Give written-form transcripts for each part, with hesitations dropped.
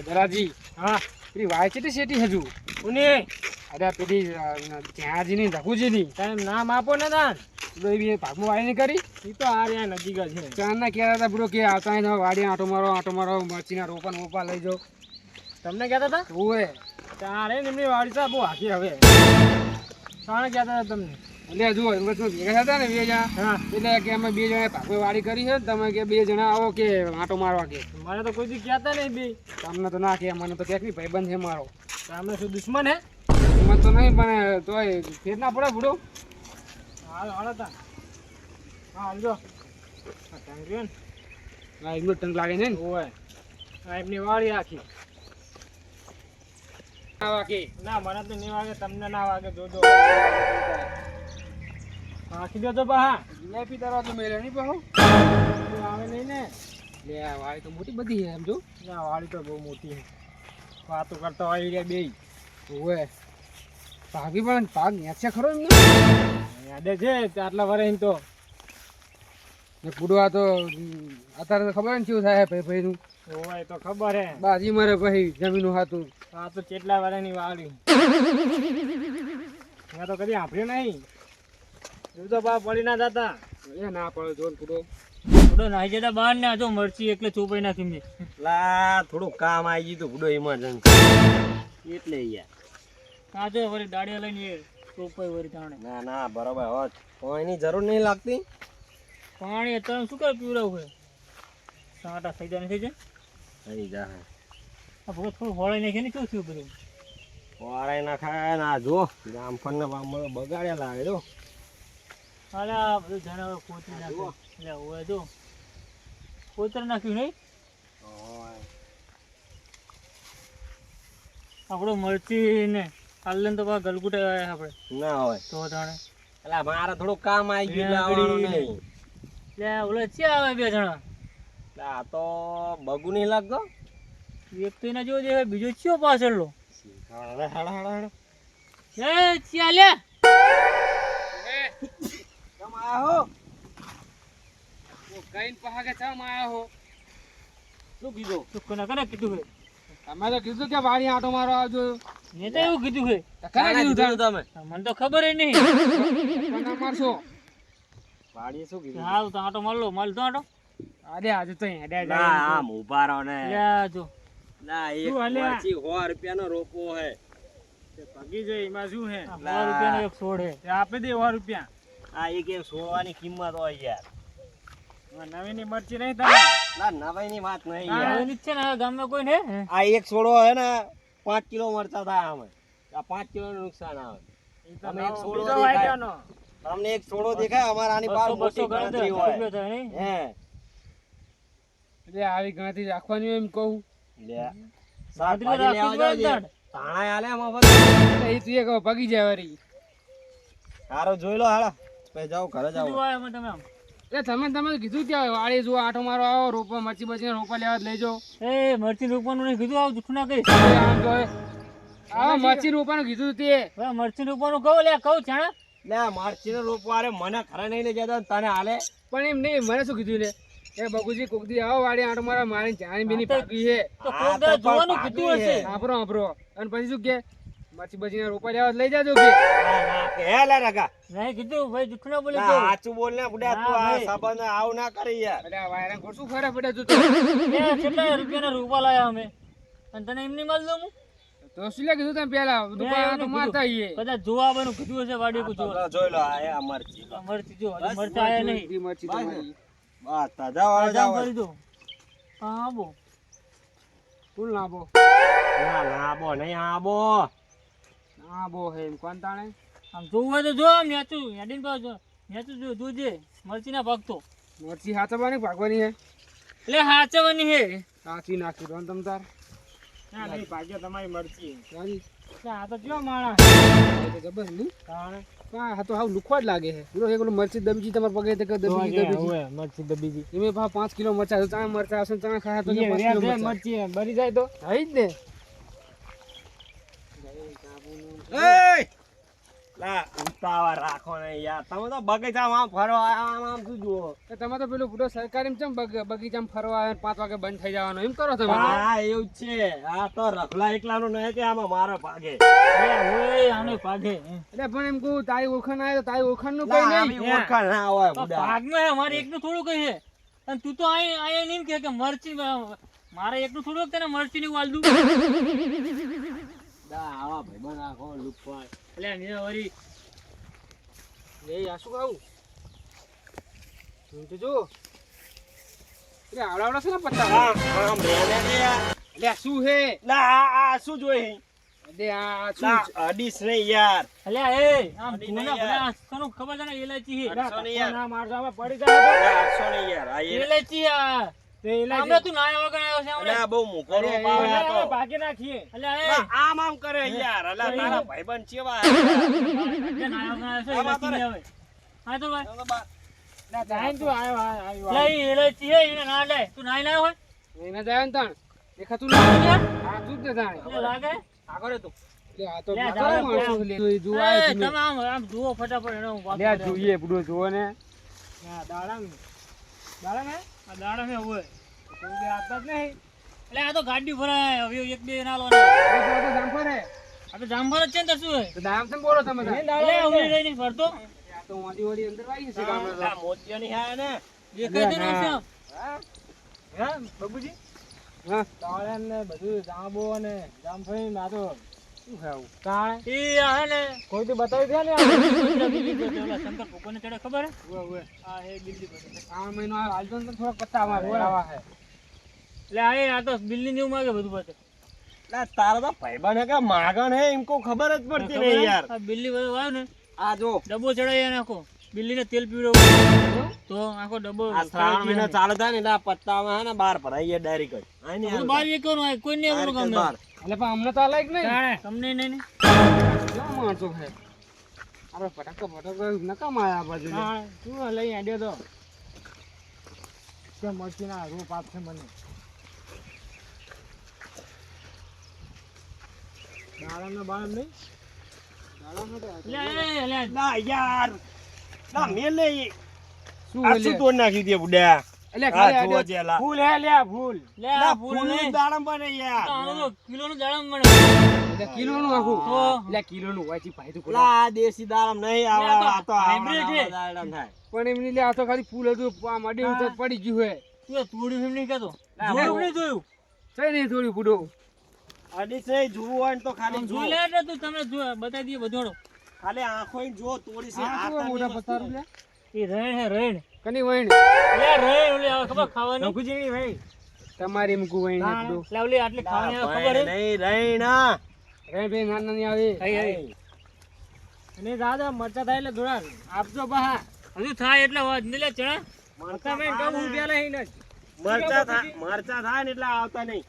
દરાજી હા પેલી વાય છે શેટી હજુ ઉને અરે પેલી ત્યાંજી ની રઘુજી ની તમે નામ આપો ને તાન એ ભાગમાં વાય નહીં કરી ઈ તો આ રહ્યા નજીક જ છે ચાંદના કહેતા હતા બુડો કે આવતા ને વાડી આટો મારો મરચીના રોપા બોપા લઈ જાઓ તમને કહેતા હતા ઓએ તારે એમની વાડી તો બહુ હાકી હવે તાણે કહેતા હતા તમને એટલે હજુ વચમાં ભેગા થતા ને બે જણા હા એટલે કે અમે બે જણા ભાગમાં વાડી કરી છે ને તમે કે બે જણા આવો કે આટો મારવા કે મને તો કોઈ દી કહેતા નહીં બે તમને તો ના કે મને તો ક્યાંક નહીં ભાઈબંધ છે મારો તમે શું દુશ્મન હે એમાં તો નહીં પણ તોય ફેર ના પડે બુડો હાલ હાલ હતા હા હાલજો ટાંગ રહ્યો ને હા એમનો ટંક લાગે છે ને ઓય આ એમની વાડી આખી આવા કે ના મને તો નહીં વાગે તમને ના વાગે જોજો આખી દેજો બા જીલાપી તારા તો મેળે નહીં પાહો આવે નહીં ને લે આ વાડી તો મોટી બધી છે એમ જો ના વાડી તો બહુ મોટી છે વાતો કરતા હોય રહ્યા બે ઓએ ભાગી પણ ભાગ નેચે ખરો એમને યાદે છે આટલા વર્ષ તો ને પુડવા તો અત્યારે તો ખબર ને કેવું થાય ભાઈ ભાઈનું ઓય તો ખબર હે બાજી મારે ભાઈ જમીનું હાથું આ તો કેટલા વર્ષની વાડી મેં તો કદી સાંભળ્યું નહીં તું તો બા પડી ના જતા એ ના પડે જોન પુડો થોડો નાહી જતા બહાર ને આજો મરચી એટલે ચોપાઈ નાખી મેં લા થોડું કામ આવી ગયું તું બુડો ઇમરજન્સી એટલે યાર કાજો વળી દાડિયા લઈને ચોપાઈ વળી તાણે ના ના બરોબર હોત કોઈની જરૂર નહીં લાગતી પાણી અત્યારે શું કરે પીવડાવું છે સાંટા થઈ જાય નથી જાય થઈ જા આ ભગત થોડું હોળાઈ નાખે ને કેવું થયું બધું વારાય ના ખાય ના જો જામફળ ને બામળ બગાડ્યા લાગે જો અરે આ બધું જણાવે કોતરી નાખે એટલે હોય જો કોતરી નાખ્યું નહીં આપણું મરચી ને આલન તો ગલગુટ આપણે ના હોય તો જાણે એટલે મારે થોડું કામ આવી ગયું એટલે આવવાનું નહીં એટલે ઓલે ક્યાં આવે બે જણા એટલે આ તો બગુ નહીં લાગતો એક તો એના જેવો દેખાય બીજો ચિયો પાછળનો હળે હળે હળે હળે એ ચાલે તમે આવો કઈન પહાગે ચમ આયા હો શું કીધું તું કોને કને કીધું છે તમે તો કીધું કે વાડી આટો મારો આવજો મેં તો એવું કીધું છે કને કીધું તમે મને તો ખબર નહીં ના મારશો વાડીએ શું કીધું હાલ તો આટો માર તો આટો અરે આજે તો હેડે ના આમ ઉભા રહો ને યા જો ના એક શું હાલ્યા? મરચી 100 રૂપિયાનો રોપો હે ભાગી જાય એમાં શું છે 100 રૂપિયાનો એક છોડ છે આપી દે 100 રૂપિયા આ એક સોળવાની કિંમત હોય યાર નવી ની મરચી નહીં તમે ના નવાઈની વાત નહીં યાર નવી છે ને ગામમાં કોઈ ને આ એક છોડો હે ને 5 કિલો મરચા થાય આમે આ 5 કિલો નું નુકસાન આવે તમે એક છોડો દેખાય તમને એક છોડો દેખાય અમારા આની બાર મોટી ગણતરી હોય હે એટલે આવી ગણતરી રાખવાની હોય એમ કહું લે શાકભાજી લેવા જાવ છે તાણા આલે મફત એ તું એ કહો ભાગી જાય વરી હારો જોઈ લો હાલો પછી જાવ ઘરે જાવ તમે તો કીધું ત્યાં વાડી જો આટો મારો આવો રોપા મરચી બચી રોપા લેવા લઈ જાઓ એ મરચી રોપવાનું નહીં કીધું આવું જૂઠું ના કરી આમ તો આ મરચી રોપાનું કીધું તે મરચી રોપવાનું કહું લે કહું છાણા લે મારચી નો રોપવા રે મને ઘરે નહીં લઈ જતો તને હાલે પણ એમ નહીં મને શું કીધું લે એ બગુજી કોક દી આવો વાડી આટો મારા મારી જાણી બેની ભાગી છે તો કોક દે જોવાનું કીધું હશે આપરો અને પછી શું કે મરચી બચીને રોપા લેવા લઈ જાજો કે ના ના કે હે લે રગા નહીં કીધું ભાઈ જૂઠું ના બોલી ના સાચું બોલ ને બુડા તું આ સંબંધ આવ ના કરી યાર અરે આ વાયરા કોણ શું ખરા પડે તું કેટલા રૂપિયાના રૂપા લાયા અમે અને તને એમની માલ દઉં તો શું લે કીધું તમે પેલા દુકાન તો મારતા આઈએ કદાચ જોવા આવવાનું કીધું હશે વાડી કો જોવા જોઈ લો આ આ મરચી મરચી જો હજી મરચા આયા નહીં મરચી તમારી બસ તાજા વાળા જાવ કરી દો હા બો ફૂલ નાબો ના ના બો નહીં આ બો હા બો હે એમ કોણ તાણે આમ જોવું હોય તો જો આમ નેચું હેડીન પાવ જો નેચું જો જોજે મરચી ના ભાગતો મરચી હાથવાની ભાગવાની હે એટલે હાચવાની હે સાચી નાખી દો તમ તાર ના નહીં ભાગ્યો તમારી મરચી સારી આ તો કેવો માણસ તો જબર ની તાણે હા તો હાવ લુખવા જ લાગે છે પૂરો એક ઓલું મરચી દબજી તમાર પગે તે દબજી દબજી મરચી દબીજી એમે 5 કિલો મરચા તો ચાણ મરચા હશે ચાણ ખાયા તો 5 કિલો મરચી બરી જાય તો થઈ જ ને એ લા, ઉતાવળ રાખો ને યાર. તમે તો બગીચામાં આમ ફરો, આમ શું જુઓ? કે તમે તો પેલું બુડો સરકારી ચમ બગીચામાં ફરવા આવે 5 વાગે બંધ થઈ જવાનું એમ કરો તમે તો. હા, એવું જ છે. આ તો રખલા એકલાનું નહીં કે આમાં મારો ભાગે. ઓય આને પાઘે એટલે પણ એમ કહું તારી ઓળખાણ આવે તો તારી ઓળખાણનું લા, કોઈ આવી નહીં. ઓળખાણ ના હોય બુડા. ભાગમાં હે, મારે એકનું થોડું કહે છે અને તું તો આય નહીં કે મરચી મારે એકનું થોડું તને મરચી ની વાલ દઉં લા, આવા ભાઈબંધ રાખો, લુકવાય. એટલે મેં વળી લે આ શું ખાવું તું તો જો એટલે આવડા છે ને પત્તા આમ રેને દે યાર. એટલે આ શું હે લા, આ શું જોઈ? એટલે આ શું લા, અડીશ નહીં યાર. અલ્યા એ આમ અડી જોને નહીં યાર. ભલા તને ખબર છે ને ઇલાયચી છે અડસો નહીં યાર. ના મારજો આમાં પડી જાય તો. લા, 800 નહીં યાર. આ એ- ઇલાયચી આ તે ઇલાયચી. આમને તું નાય વગર આવ્યો છે અલા, આમને બહુ મૂકો રો પાવ આ તો. ભાગી નાખીએ અલ્યા એ લા, આમ કરે યાર. અલા, તારા ભાઈબંધ ચેવા હે? એટલે નાય વગર આવ્યો છે આમાં ઇલાયચી તો ને હવે હા તો ભાઈ તો બા- ના જાઈન તું આવ્યો લે ઈ ઇલાયચી હે એને ના લે તું નાય ના હોય એને જાય ને તાણ દેખાતું નહીં યાર આ તું જ ને જાણે એટલે લાગે આગળ તું. લે આ તો લે, મારો જાણે માણસો પેલા. લે જોઈ જોવા એ, આવ્યો છું તમે આમ જુઓ ફટાફટ એનો હું વાત મેં. લે કરું. જોઈએ પૂરો જોવો ને આ દાડા મેં હોય કોઈ દે આપતા જ નહીં એટલે આ તો ગાડી ભરાય હવે એક બે ના લાવવાનો આ તો જામફળ હે આ તો જામફળ જ છે ને તો શું હે તો દામ કેમ બોલો તમે તાર? એટલે ઉભી રહીને ફરતો આ તો વાડી વાડી અંદર વાગી છે ગામડે તો. આ મોતિયાની હે ને. દેખાય છે ને ના. શ્યામ? હા બાબુજી હા દાળેન ને બધું જાંબો ને જામફળી ને આ તો શું ખાવું તાણે ઈ આ હે ને કોઈ તો બતાવી દે ને બીજી કોઈ ઓલા શંકર ભગવાનને ચડે ખબર હે ઓવે આ હે બિલ્લી પર. શ્રાવણ મહિનો આવે હાલતો ને તો થોડા પત્તા મારે આવા હે એટલે આ તો બિલ્લી જેવું માગે બધું પાછું લા, તારા તો ભાઈબંધ હે કે માગણ હે એમ કો ખબર જ પડતી નહીં યાર. આ બિલ્લી બધું આવે ને આ જો ડબ્બો ચડાવી નાખો બિલ્લીને તેલ પીવડાવું તો આખો ડબ્બો આ શ્રાવણ મહિનો ચાલુ થાય ને એટલે આ પત્તામાં હે ને બહાર ભરાઈ જાય ડાયરેક્ટ જ. આય નહીં બધું હાલતા. બહાર વેચવાનું હોય કોઈ નહીં આવવાનું ડાયરેક્ટ જ ગમે બહાર. એટલે પણ અમને તો આ લાયક નહીં તમને નહીં કેવા માણસો છે આપણે ફટાકો નકામ આયા આ બાજુ શું લઈ આડ્યો તો કે મરચી ના રૂપ આપશે મને દાડમ બાળમ નહીં લા, યાર. લા, મેલે ઈ. શું આ શું તોડ નાખ્યું તે બુડા? એટલે આ ખાલી જુઓ આડ્યો. છે, લા. ફૂલ હે લ્યા ફૂલ લા, ફૂલનું દાડમ બને યાર. કિલોનું દાડમ મળે એટલે કિલોનું આખું તો? એટલે કિલોનું હોય છે ભાઈ તું લા, આ દેશી દાડમ નહીં આવે. લા, આ તો hybrid આવડા છે. નવા દાડમ થાય. પણ એમની લે આ તો ખાલી ફૂલ હતું આ મડી તો પડી ગયું હે તું તોડ્યું એમ નહીં કહેતો ના, જોયું ના. નહીં જોયું છે નહીં થોડી બુડો અડીસ નહીં, જોવું હોય ને તો ખાલી આમ જો. જોઈ લે એટલે તું તમને બતાવી દઈએ બધોડો ખાલી આંખો જો તોડી છે. આ આ શું મોટા તારની પત્તા વસ્તુ. રૂપિયા એ રેણ હે રેણ કની વઈણ એટલે રેણ ઓલી આવે ખબર ખાવાની નખુજી ભાઈ તમારી મૂકું વઈણ એટલું એટલે ઓલી આટલી ખાવાની આવે ખબર ભાઈ હે નહીં, રૈણા. રે ભાઈ નાના ની આવે હઈ હઈ અને દાદા મરચા થાય એટલે જોડા આપજો બહા હજુ થાય એટલે વાત ને લે ચણા મરચાં તમે થાય કહું ને. પેલા હી ને મરચાં થાય ને એટલે આવતા નહીં.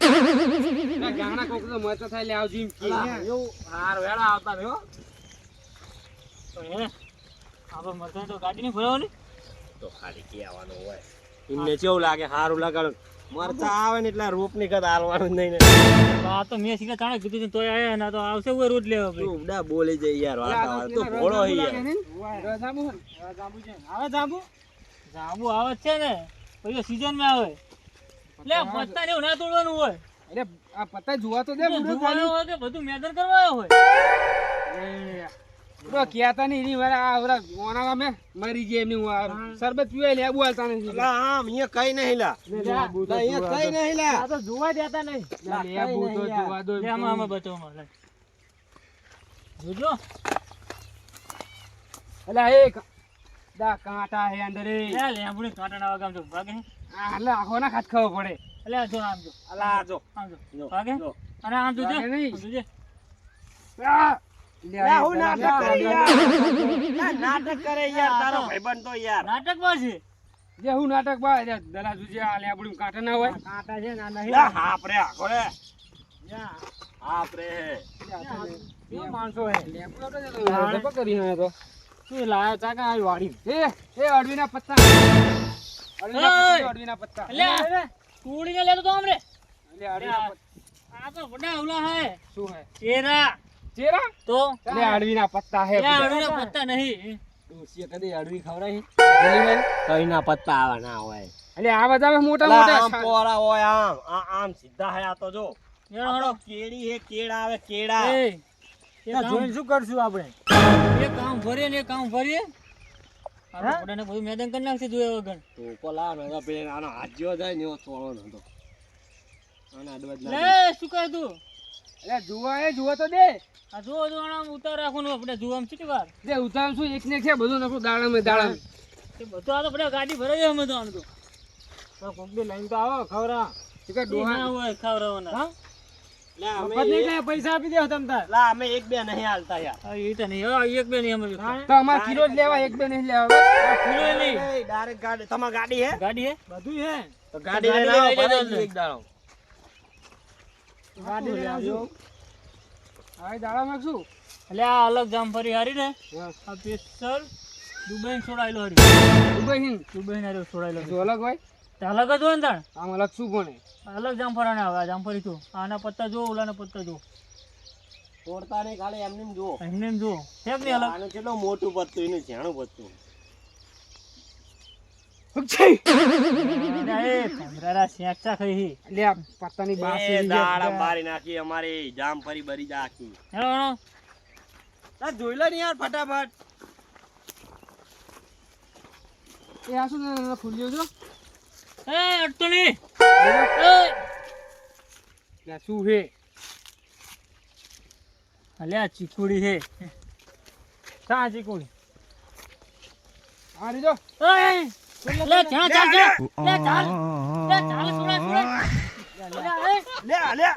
ગાણા કોક તો મરચા થાય એટલે આવજો એમ કે લા, એવું હાર વેળા આવતા રહ્યો. હે આપણે મરચાં તો ગાડી ની ભરાવાની તો ખાલી કહેવાનું હોય. એમને કેવું લાગે સારું લગાડું. મરચાં આવે ને એટલે રોપની કદ હાલવાનું જ નહીં ને. આ તો મેં સીધા ચાણે કીધું તોય આયા ને આ તો આવશે કોઈ રોજ લેવા ભાઈ તું ઉડા બોલી જાય યાર વાતા તો ભોળો હી યાર. જાંબુ છે આવે જાંબુ જાંબુ આવે જ છે ને પછી સીઝન માં આવે લે પત્તા ને એવું ના તોડવાનું હોય અરે આ પત્તા જોવા તો દે બુડો જોવાનું હોય કે બધું મેદન કરવા આવ્યો હોય બુડો કહેતા નહીં એની વાળા આ ઓલા ઓના મે મરી ગયા એમની શરબત પીવાય લે બોલતા નથી લા આમ અહીંયા કઈ નહીં લા. લા, અહીંયા કઈ નહીં લા. આ તો જોવા દેતા નહીં લે બુ તો જોવા દો લે આમાં બતાવો લે જોજો અલા એક દા કાંટા હે અંદર લે લે આપણે કાંટા ના વાગામ જો ભાગે આ લે આખો ના ખાત ખાવો પડે લે જો આમ જો અલા જો. આમ જો જો, ભાગે જો. અને આમ જોજે ભાગે નહીં. આમ જોજે આ! લે લા, હું આ નાટક કરે યાર. લા, નાટક કરે યાર તારો ભાઈબંધ તો યાર. નાટક માં છે જે હું નાટક બા દલા જુજે આ લે આપણું કાંટા ના હોય કાંટા છે ના લા, હાપ રે આખો રે. હાપ રે હે. કેવા માણસો હે લેપટોપ કરી હે તો શું લાયા ચાકા આવી વાડી એ અડવીના પત્તા અડવીના પત્તા લે તોડીને લેતો તો આમ રે અડવીના પત્તા આ તો બડા ઉલા હે શું હે ચેરા ચેરા તો એટલે આડવીના પત્તા હે એ આડુના પત્તા નહીં ડોશીએ કદી અડવી ખવડાવી એટલે કઈના પત્તા આવા ના હોય આ બધા મોટા અલા, આમ મોટા પોરા હોય આમ સીધા હે આ તો જો હેડો, આ હેડો. તો કેડી હે કેળા આવે કેળા એ જોઈને શું કરશું આપણે કામ ભરીએ ને એ કામ ભરીએ આપણે પોતાને બધું મેદાન કરી નાખશે જોયા વગર તો કોલા નતો પેન આનો હાથ જેવો જાય ને એવો થોડો નતો આના અડવજ લે ના શું કહે તું એટલે જુઓ તો દે આ જો આમ ઉતાર રાખવાનું આપણે જોવા આમ કેટલી વાર જે ઉતાર શું એક ને છે બધું નખું દાડામાં તે બધું આ તો આપણે ગાડી ભરાઈ જાય અમે તો આમ તો કોક બે લાઈન તો આવો ખવરા કે ના હોય ખાવરાવાના હા લે અમે મફત નહીં કાંઈ પૈસા આપી દેવો તમ તાર લા અમે એક બે નહીં હાલતા યાર હા, એ તો નહીં હા, એક બે નહીં અમે તો અમાર કિલો જ લેવા એક બે નહીં લેવા બસ. કિલો નહીં ડાયરેક્ટ ગાડી તમારી ગાડી હે ગાડી હે બધું હે તો ગાડી ગાડી લઈને આવો, લઈ ભરાઈ જજો. ગયું એક દાડો ગાડી લઈને આવજો. હવે દાડામાં શું એટલે આ અલગ જામફળી હારી ને હા. આ પેસ્ટલ દુબઈ છોડાયેલો હારી દુબઈ હિંદ દુબઈ હારે છોડાયેલો જો અલગ હોય તે અલગ જ હોય ને તાણ આમ અલગ શું કોને અલગ જામફળા ના આવે આ જામફળી તો આના પત્તા જો ઓલાના પત્તા જો તોડતા નહીં ખાલી એમને એમ જુઓ એમને એમ જો છે કે નહીં અલગ આનું કેટલું મોટું પત્તું એનું ઝાણું પત્તું અરે, એ કંદરારા શેકતા ખાઈ હી. એટલે આ પત્તાની બાસ એ દાડા મારી નાખી અમારી જામફળી ભરી જા આખી હેલો, હેલો. આ જોઈ લે ને યાર ફટાફટ એ આ શું ફૂલ્યો છો એ અડતો નહીં. એ, એટલે શું હે અલ્યા ચીકુડી છે શા ચીકુડી આ રીજો ઓય, લે ચાલ ચાલ ચાલ લે ચાલ છોડા છોડા લે લે લે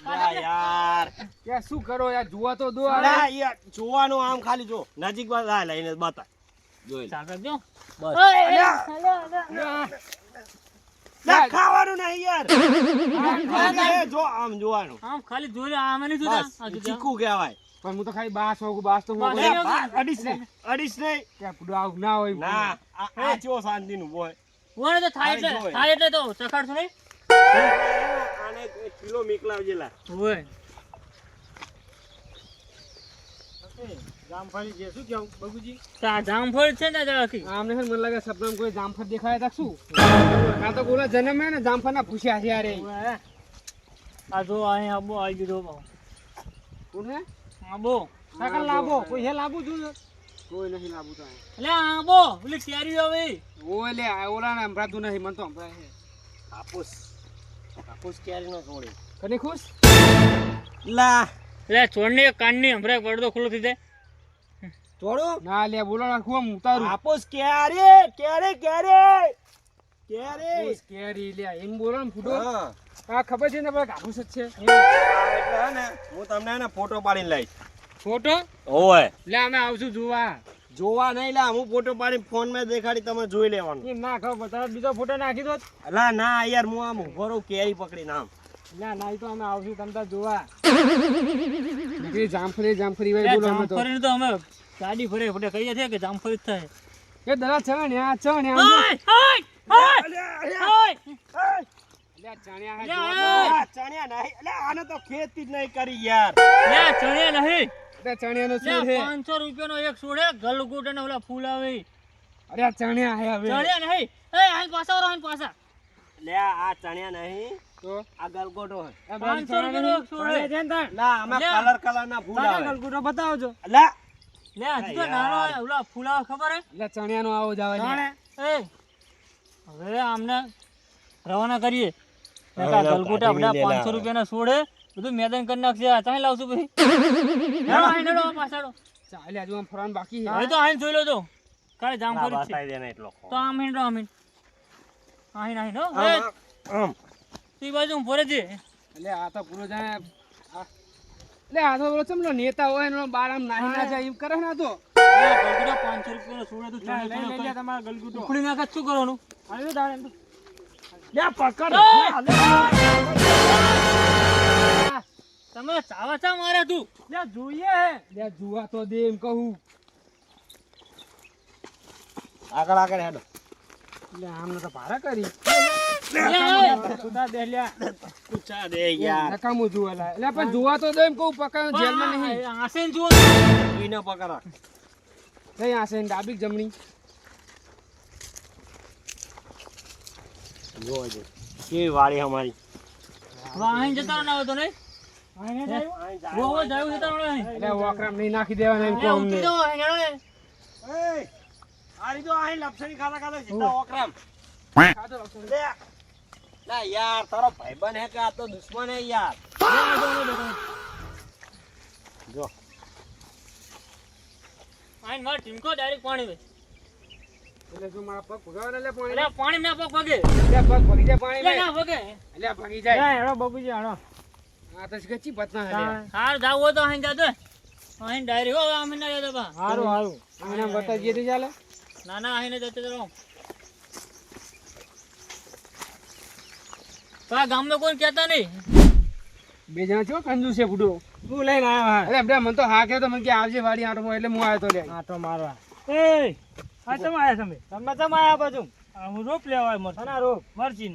લા યાર કે શું કરો યાર જોવા તો દો લા યાર જોવાનું આમ ખાલી જો નજીક માં લઈને બતા જોઈ લે ચાલ કરજો બસ ઓય, અલ્યા. અલ્યા. લા ખાવાનું નહીં યાર ખાલી જો આમ જોવાનું આમ ખાલી જોઈ લે આમ નહીં જોતા બસ આ જોતા. ચીકુ કહેવાય પણ હું તો ખાલી બાસ હોઉં બાસ તો હું બાસ. લે, અડીશ નહીં કે પૂરું આવું ના હોય ના આ ચો શાંતિનું બોય ઓય તો થાય એટલે જોઈ. થાય એટલે તો ચખાડશું નહીં આને કિલો મેકલાવજે લા ઓય જામફળી છે શું કેવું બગુજી તા જામફળ છે ને જળકી આમને છે ને મને લાગે સપનામાં કોઈ જામફળ દેખાય તા શું આ તો બોલા જન્મ હે ને જામફળના પૂછ્યા છે યાર આ જો અહીં આબો આવી ગયો બાબા કોણ હે આબો કાકા લાવો કોઈ હે લાવું છું કોઈ નહીં લાવું તો એટલે આબો ઓલી શેરી આવે ઓય લે આ ઓલા ને સંભળાતું નથી મને તો સંભળાય છે કાપૂસ ક્યારે નો છોડી કને ખુશ લા એટલે છોડને કાનની હમણાં પડદો ખુલ્લો થઈ જાય છોડું ના લે બોલો નાખું આમ ઉતારું કાપૂસ ક્યારે બસ કેરી લે એમ બોલો ને ફૂટો હા આ ખબર છે ને આપણે કાપુસ જ છે એટલે હે ને હું તમને હે ને ફોટો પાડીને લઈશ ફોટો ઓય લે અમે આવશું જોવા જોવા નહીં લા હું ફોટો પાડી ફોન માં દેખાડી તમે જોઈ લેવાનું એમ ના ખબર તારે બીજો ફોટો નાખી દો અલા ના યાર હું આમ ઉભો રહું કેરી પકડીને આમ ના ના ઈ તો અમે આવશું તમ તાર જોવા નીકળી જામફળી ભાઈ બોલો અમે તો જામફળીને તો અમે ગાડી ફરે ફટે કહીએ છીએ કે જામફળી જ થાય એ દરા ચણ્યા ઓય ઓય લે ચણ્યા હે લે, જોવા આ ચણ્યા નહીં અલા આને તો ખેતી જ નહીં કરી યાર લે ચણ્યા નહીં તો ચણ્યાનો લે શું છે 500 રૂપિયાનો એક છોડે ગલગોટ અને ઓલા ફૂલ આવે અરે આ ચણ્યા હે હવે ચણ્યા નહીં એ આઈ પાછા વરો આઈ પાછા લે આ ચણ્યા નહીં તો આ ગલગોટો હે આ 500 રૂપિયાનો એક છોડે ચણ્યા છે ને તાર લા આમાં લે. કલર ના ફૂલ તારા આવે ગલગોટો બતાવજો લા લે હજી તો નાનો હોય, ઓલા ફૂલ આવે ખબર હે એટલે ચણ્યાનો આવો જાવ એ હવે આમને રવાના કરીએ હવે ગલગોટા કાઢી આપડા લેલા. 500 રૂપિયાના છોડે બધું મેદાન કરી નાખશે આ ચાઈ લાવશું પછી હેડો આઈ નેડો પાછાડો ચાલે આજુ આમ ફરવાનું બાકી હવે તો આઈને જોઈ લો તો કાલે જામફળી જ છે બતાવી દેને એટલો તો આમ આહીન આહીન હો આમ, એ આમ તી બાજુ ફરે છે એટલે આ તો પૂરો જાણે એટલે આ તો બોલો ચમલો નેતા હોય ને બાર આમ નાહી ના જાય એમ કરે ને આ તો ગલગોટા 500 રૂપિયાનો છોડે તો લઈ લઈ લે તમારા ગલગોટો ઉખડી નાખે શું કરવાનું આવી દાડે એમ તો. લે પકડ તમે ચાવા ચા મારે તું લે જોઈએ હે લે જુવા તો દે એમ કહું આગળ હેડો એટલે આમને તો ભાડા કરી લે, સુધા દે લ્યા પૂછા દે યાર નકામું જુએ લા એટલે પણ જોવા તો દે એમ કહું પકાયો જેલમાં નહીં આસે જુઓ ઈને પકડો નહીં આ છે ડાબી કે જમણી જોજો કેવી વાડી અમારી વાહન જતા ના હોય તો નહીં આને જાયું રોવો જાયું જતા ના હોય એટલે વોકરામ નહીં નાખી દેવાના એમ કહું અમને ઉતરી જાઓ હેંગાડો ને એ આ રીતો આહી લપસણી ખાતા ખાતા સીધા ઓકરામ ખાધો લક્ષણ. લે ના યાર તારો ભાઈબંધ હે કે આ તો દુશ્મન હે યાર જો આઈન માર ટીમકો ડાયરેક્ટ પાણી વે એટલે શું મારા પગ ભગાવાના લે પાણી એટલે પાણી ના પગ વગે એટલે પગ ભગી જાય પાણી એટલે લે ના વગે એટલે ભગી જાય હેડો બાબુજી હેડો આ તો કચ્ચી પતના હે લે. હાર જાવ હોય તો આઈન જાતો આઈન ડાયરેક્ટ હો અમે ના જતા બા હારું હારું આને બતાવીએ તો ચાલે ના ના આઈને જતો રહો પા ગામમાં કોઈ કહેતા નહીં બે જણા છો કંજૂસ છે બુડો તું લઈને આવ્યો હા એટલે મને તો હા કે તો મને કે આવજે વાડી આટો એટલે હું આવ્યો તો લે આટો મારવા એ આ તમે આયા તમે તમે આયા બાજુ હું રોપ લેવા મર ના રોપ મરચી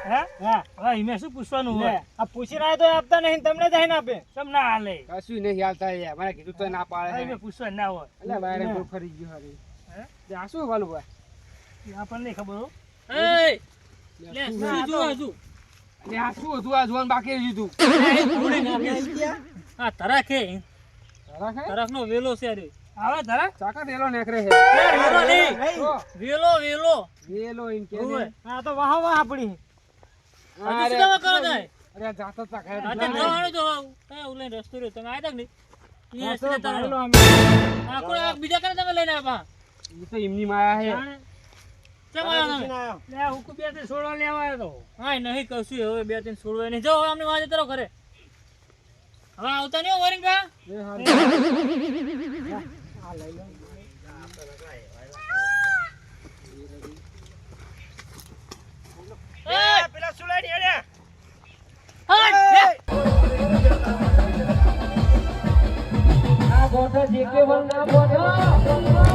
હે હા હા હિમે શું પૂછવાનું હોય આ પૂછી રહ્યા તો આપતા નહીં તમને જઈને આપે સમ ના હાલે કશું નહીં આવતા યાર મને કીધું તો ના પાડે હિમે પૂછવા ના હોય એટલે બારે કોઈ ફરી ગયો હારી હે આ શું વાલું ભાઈ આપણને નહીં ખબર હો એ લે શું શું જો હજુ એટલે આ શું હતું આ જોવાનું બાકી રહ્યું તું આ તરાખે તારા ખાય તરાખનો વેલો છે રે આવે તરાખ ચાકા તેલો નેકરે છે વેલો નહીં વેલો વેલો વેલો ઇન કે ઓવે. આ તો વાહ વાહ આપડી હજુ શું દવા કરો જાય અરે જાતો તા ખાય આ તો જવાનું તો એ ઉલે રસ્તો રહ્યો તમે આયા તક નહીં ઈ રસ્તે તારો આ કોઈ આ બીજા કરે તમે લઈને આવા એ તો એમની માયા હે ચમ આયા તમે લે હુકુ બે ત્રણ છોડવા લેવા આવ્યો તો હા નહીં કશું હવે બે ત્રણ છોડવા નહીં જો હવે અમને વાજે તરો ઘરે હવે આવતા નહીં વરિંગ કા એ હારું આ લઈ લો એ પેલા સુલાડી હેડે આ ગોઠા જે કે વલ ના બોલો